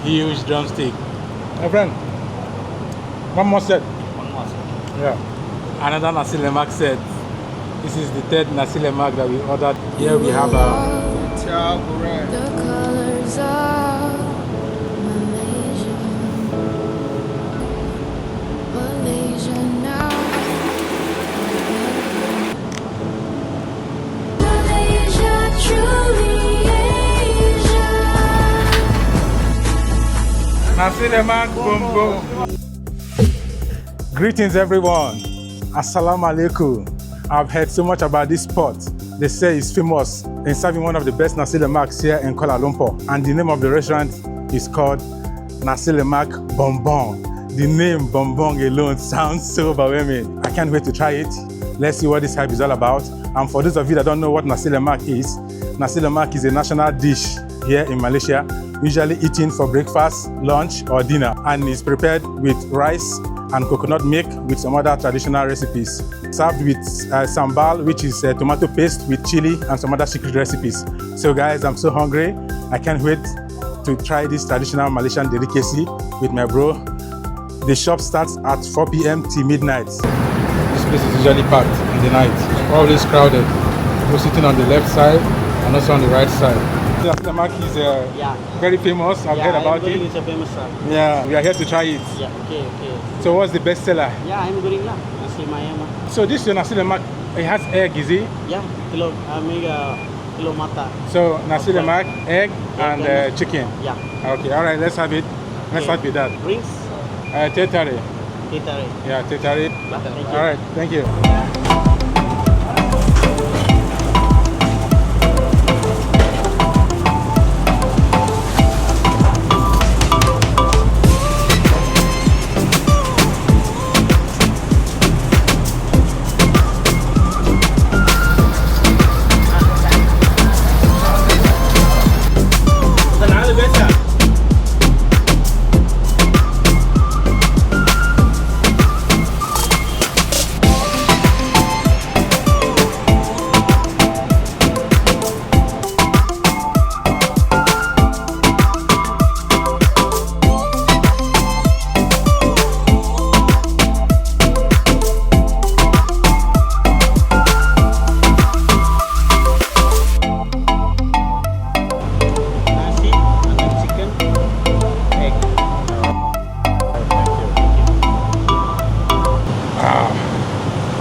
huge drumstick. My friend, one more set. One more set. Yeah. Another Nasi Lemak set. This is the third Nasi Lemak that we ordered. Here we have a The colors of Malaysia, Malaysia now. Malaysia, truly Asia. Nasi Lemak Bumbung. Greetings everyone. Assalamu alaikum. I've heard so much about this spot. They say it's famous in serving one of the best Nasi Lemaks here in Kuala Lumpur. And the name of the restaurant is called Nasi Lemak Bumbung. The name Bumbung alone sounds so overwhelming. I can't wait to try it. Let's see what this hype is all about. And for those of you that don't know what Nasi Lemak is a national dish here in Malaysia, usually eaten for breakfast, lunch, or dinner. And it's prepared with rice and coconut milk with some other traditional recipes. Served with sambal, which is tomato paste with chili and some other secret recipes. So guys, I'm so hungry. I can't wait to try this traditional Malaysian delicacy with my bro. The shop starts at 4 p.m. till midnight. This place is usually packed in the night, always crowded. People sitting on the left side and also on the right side. The Nasi Lemak is very famous. I've heard about it. It's a famous one. Yeah, we are here to try it. Yeah, okay. So what's the best seller? Yeah, I'm going lah. Nasi Mayam. So this is Nasi Lemak. It has egg, is it? Yeah, kilo mata. So Nasi Lemak, egg and chicken. Yeah. Okay, all right, let's have it. Let's start with that. Drinks? Teh tarik. Teh tarik. Yeah, teh tarik. Thank you. All right, thank you.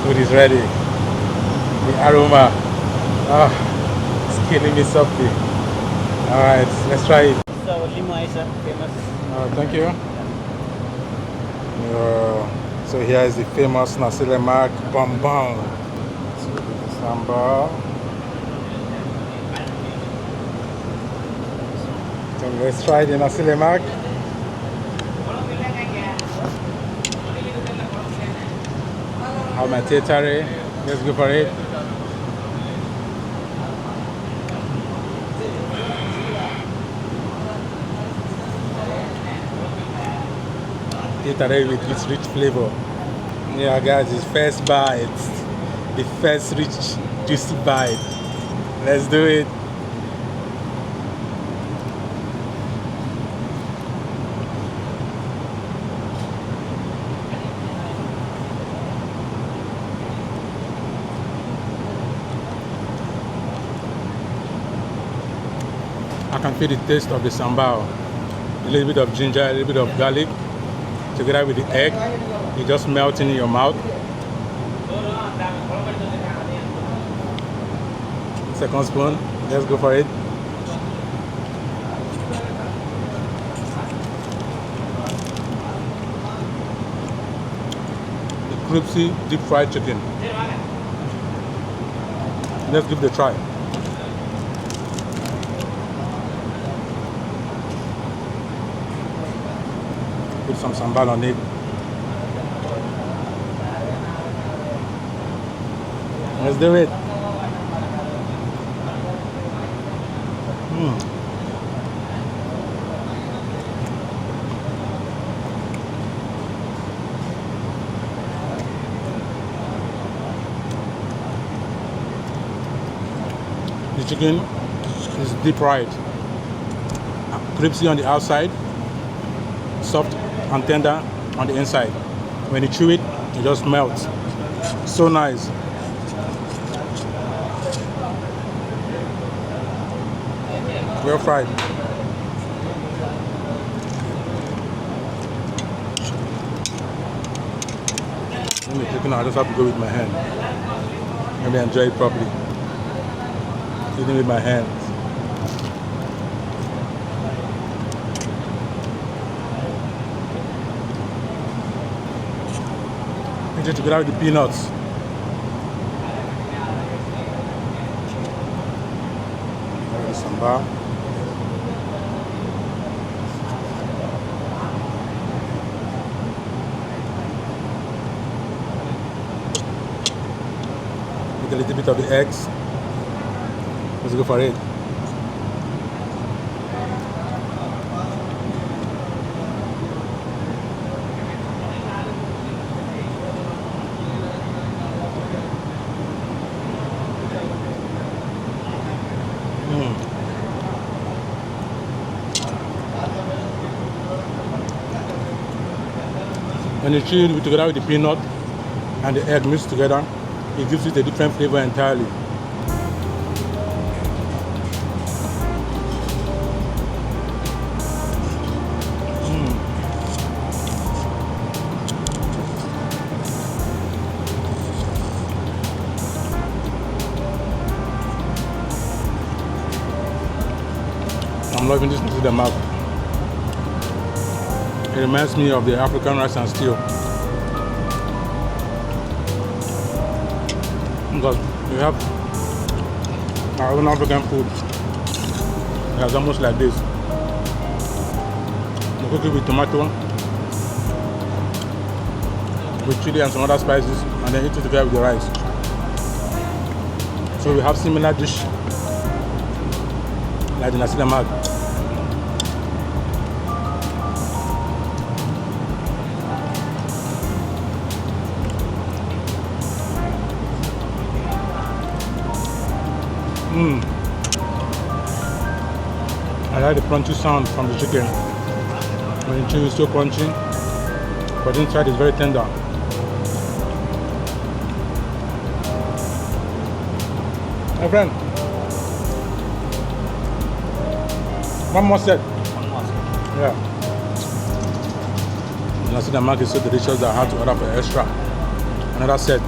Food is ready. The aroma, it's killing me softly. All right, let's try it. So lima is famous. Thank you. So here is the famous Nasi Lemak Bumbung. Sambal. So let's try the Nasi Lemak. Have my teh tarik. Let's go for it. Teh tarik with its rich flavor. Yeah, guys, it's first bite. The first rich, juicy bite. Let's do it. I can feel the taste of the sambal, a little bit of ginger, a little bit of garlic, together with the egg. It just melts in your mouth. Second spoon, let's go for it. The crispy deep fried chicken. Let's give it a try. Put some sambal on it. Let's do it. The chicken is deep fried, crispy on the outside, soft and tender on the inside. When you chew it, it just melts. So nice. Well fried. Let me chicken, I just have to go with my hand. Let me enjoy it properly. Eating with my hands. Eat it together with the peanuts. Samba. With a little bit of the eggs. Let's go for it. When you chew it together with the peanut and the egg mixed together, it gives it a different flavor entirely. I'm loving this Nasi Lemak. It reminds me of the African rice and stew. Because we have our own African food. It's almost like this. You cook it with tomato, with chili and some other spices, and then eat it together with the rice. So we have similar dish like the Nasi Lemak. I like the crunchy sound from the chicken. When you chew, it's so crunchy, but inside it's very tender. My friend, one more set. One more. Yeah. The Nasi Lemak is so delicious that I had to order for extra. Another set.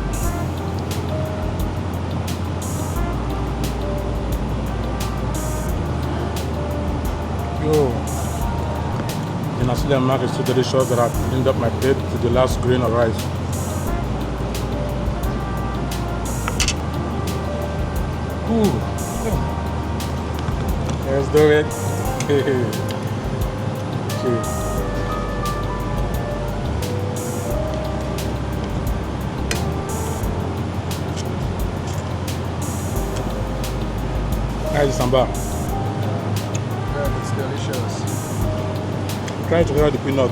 The Nasi Lemak is so delicious that I cleaned up my plate to the last grain of rice. Ooh. Let's do it. Cheers. Guys, samba. Yeah, it's delicious. Try to grab the peanut.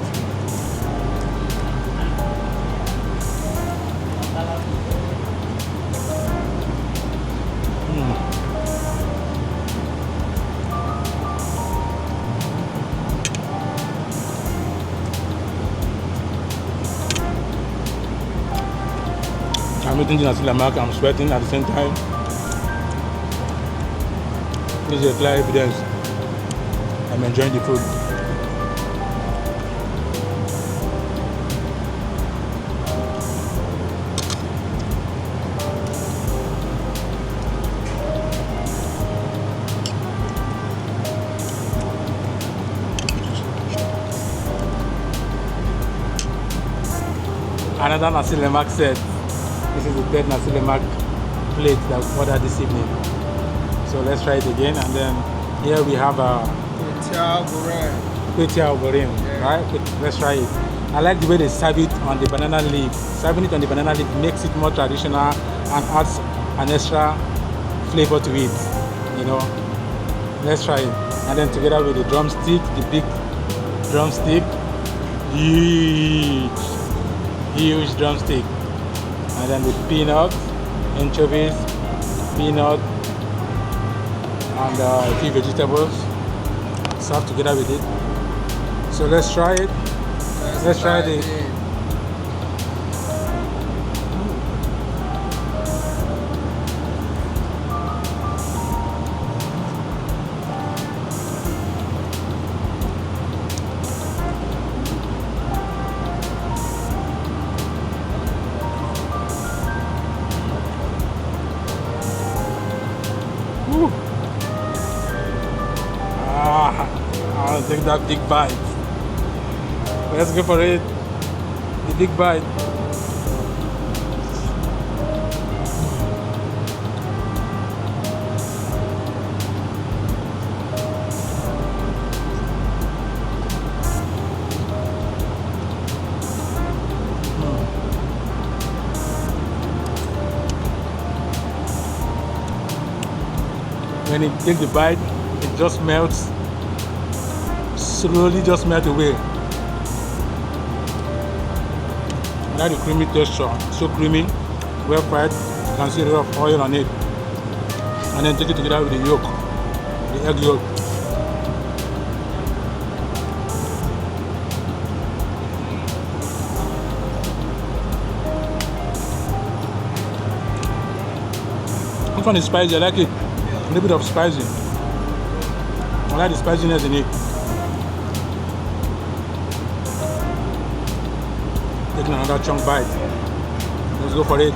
I'm eating the Nasi Lemak, I'm sweating at the same time. This is a clear evidence I'm enjoying the food. Another Nasi Lemak set. This is the third Nasi Lemak plate that we ordered this evening. So let's try it again, and then here we have a Kwetiao Goreng, right? Let's try it. I like the way they serve it on the banana leaf. Serving it on the banana leaf makes it more traditional and adds an extra flavor to it, you know. Let's try it. And then together with the drumstick, the big drumstick, huge drumstick. And then with peanut, anchovies, peanut, and a few vegetables served together with it. So let's try it. Let's try the. it. Woo. I'll take that big bite. Let's go for it. The big bite. When it takes the bite, it just melts, slowly just melt away. I like the creamy texture, so creamy, well fried. You can see a lot of oil on it. And then take it together with the yolk, the egg yolk. This one is spicy, I like it. A little bit of spicy. I like the spiciness in it. Taking another chunk bite. Let's go for it.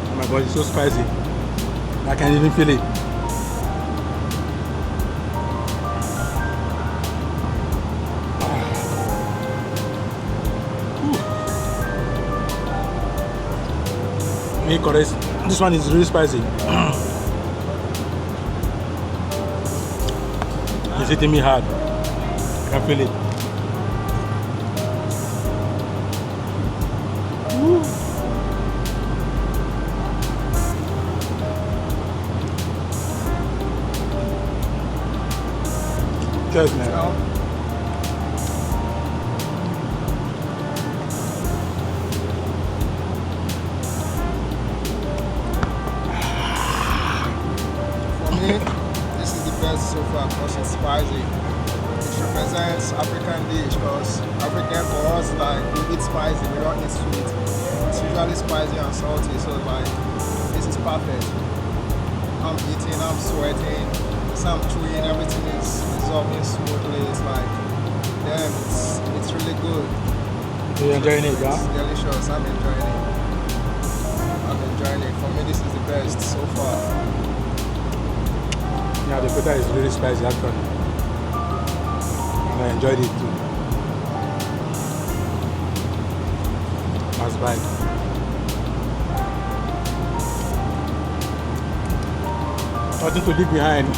Oh my God, it's so spicy. I can even feel it. This one is really spicy. It's hitting me hard. I can feel it. Woo. Cheers, man. This is the best so far because it's spicy. It represents African dish because African for us, like, we eat spicy, we don't eat sweet. It's usually spicy and salty, so like this is perfect. I'm eating, I'm sweating, so I'm chewing, everything is dissolving smoothly. It's like, damn, it's really good. You're enjoying it, It's huh? delicious. I'm enjoying it. I'm enjoying it. For me, this is the best so far. Yeah, the pepper is really spicy actually. And I enjoyed it too. Last bite. Nothing to leave behind.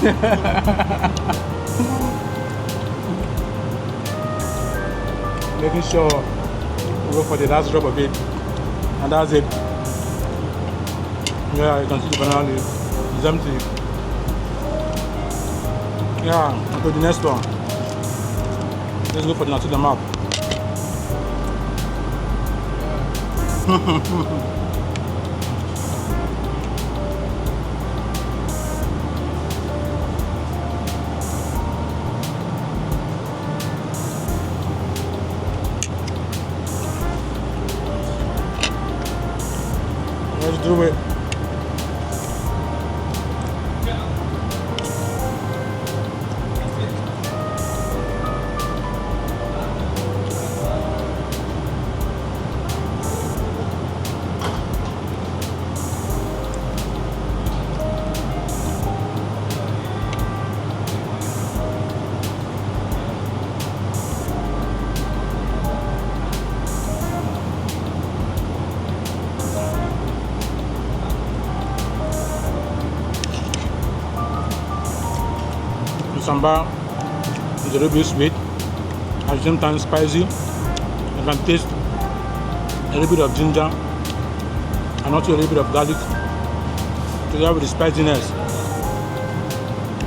Making sure we go for the last drop of it. And that's it. Yeah, you can see the banana leaf. It's empty. Yeah, I'll go to the next one. Let's go for the Nasi Lemak. Let's do it. Sambal is a little bit sweet, at the same time spicy. You can taste a little bit of ginger and also a little bit of garlic together with the spiciness.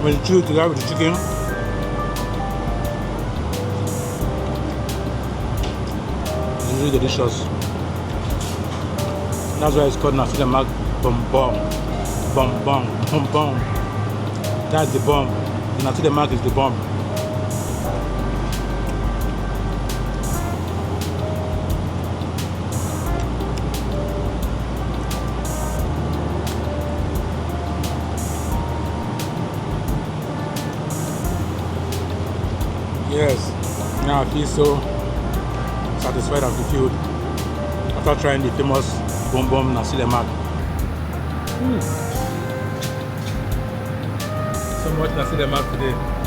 When you chew it together with the chicken, it's really delicious. That's why it's called Nasi Lemak Bumbung. Bumbung. Bumbung. That's the bomb. The Nasi Lemak is the bomb. Yes, now I feel so satisfied and fulfilled after trying the famous Bumbung Nasi Lemak. So much Nasi Lemak today.